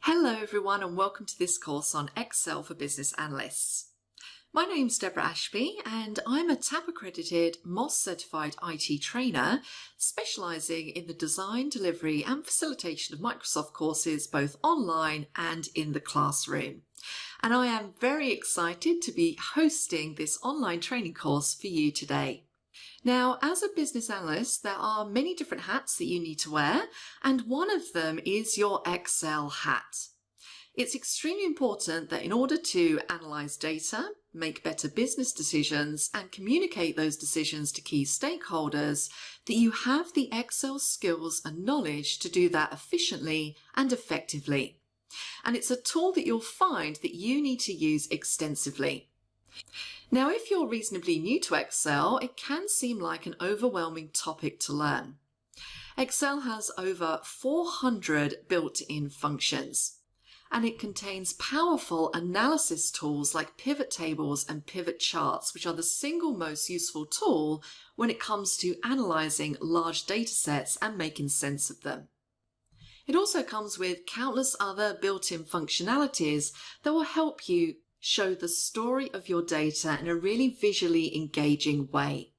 Hello everyone and welcome to this course on Excel for Business Analysts. My name's Deborah Ashby and I'm a TAP accredited MOS certified IT trainer specialising in the design, delivery and facilitation of Microsoft courses both online and in the classroom. And I am very excited to be hosting this online training course for you today. Now, as a business analyst, there are many different hats that you need to wear, and one of them is your Excel hat. It's extremely important that in order to analyze data, make better business decisions, and communicate those decisions to key stakeholders, that you have the Excel skills and knowledge to do that efficiently and effectively. And it's a tool that you'll find that you need to use extensively. Now, if you're reasonably new to Excel, it can seem like an overwhelming topic to learn. Excel has over 400 built-in functions, and it contains powerful analysis tools like pivot tables and pivot charts, which are the single most useful tool when it comes to analyzing large data sets and making sense of them. It also comes with countless other built-in functionalities that will help you show the story of your data in a really visually engaging way.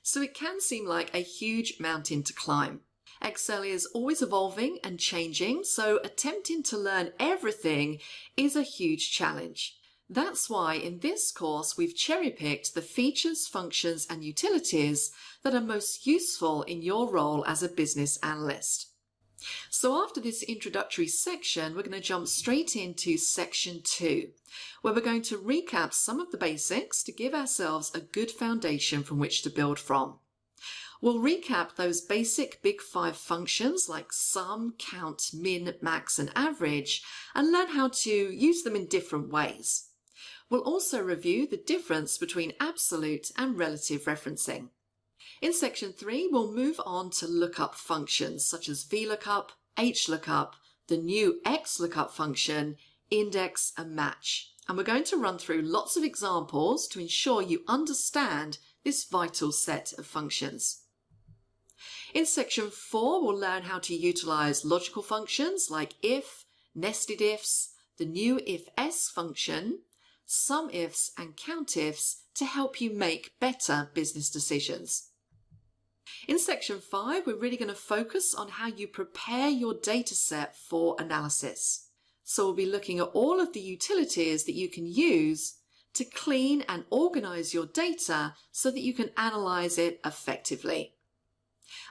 So it can seem like a huge mountain to climb. Excel is always evolving and changing, so attempting to learn everything is a huge challenge. That's why in this course we've cherry-picked the features, functions and utilities that are most useful in your role as a business analyst. So after this introductory section, we're going to jump straight into section 2, where we're going to recap some of the basics to give ourselves a good foundation from which to build from. We'll recap those basic big 5 functions like sum, count, min, max and average, and learn how to use them in different ways. We'll also review the difference between absolute and relative referencing. In section 3, we'll move on to lookup functions such as VLOOKUP, HLOOKUP, the new XLOOKUP function, index and match. And we're going to run through lots of examples to ensure you understand this vital set of functions. In section 4, we'll learn how to utilize logical functions like if, nested ifs, the new if-else function, sum ifs and count ifs to help you make better business decisions. In section 5, we're really going to focus on how you prepare your data set for analysis. So we'll be looking at all of the utilities that you can use to clean and organize your data so that you can analyze it effectively.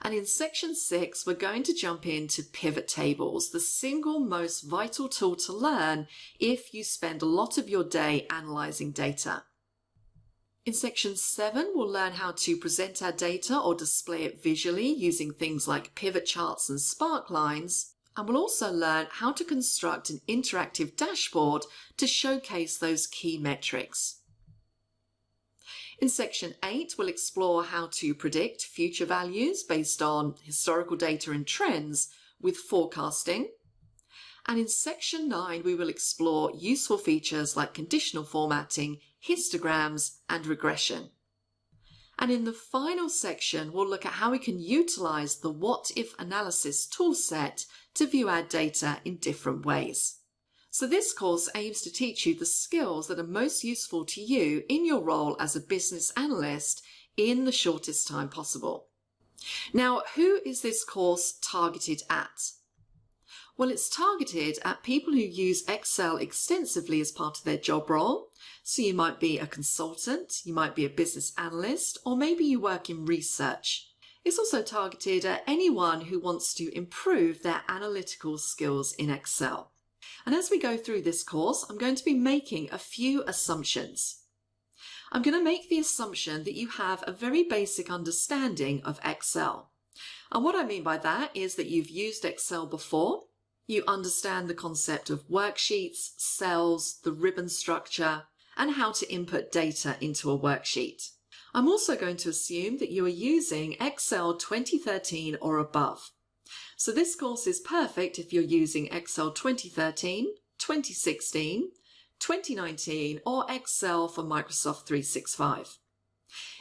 And in section 6, we're going to jump into pivot tables, the single most vital tool to learn if you spend a lot of your day analyzing data. In section 7, we'll learn how to present our data or display it visually using things like pivot charts and spark lines. And we'll also learn how to construct an interactive dashboard to showcase those key metrics. In section 8, we'll explore how to predict future values based on historical data and trends with forecasting. And in section 9, we will explore useful features like conditional formatting, histograms, and regression. And in the final section, we'll look at how we can utilize the what-if analysis toolset to view our data in different ways. So this course aims to teach you the skills that are most useful to you in your role as a business analyst in the shortest time possible. Now, who is this course targeted at? Well, it's targeted at people who use Excel extensively as part of their job role. So you might be a consultant, you might be a business analyst, or maybe you work in research. It's also targeted at anyone who wants to improve their analytical skills in Excel. And as we go through this course, I'm going to be making a few assumptions. I'm going to make the assumption that you have a very basic understanding of Excel. And what I mean by that is that you've used Excel before. You understand the concept of worksheets, cells, the ribbon structure, and how to input data into a worksheet. I'm also going to assume that you are using Excel 2013 or above. So this course is perfect if you're using Excel 2013, 2016, 2019, or Excel for Microsoft 365.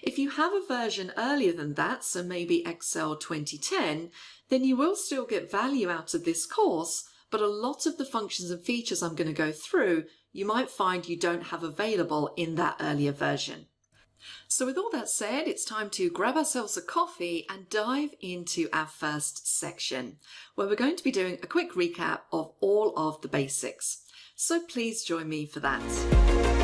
If you have a version earlier than that, so maybe Excel 2010, then you will still get value out of this course, but a lot of the functions and features I'm going to go through, you might find you don't have available in that earlier version. So with all that said, it's time to grab ourselves a coffee and dive into our first section, where we're going to be doing a quick recap of all of the basics. So please join me for that.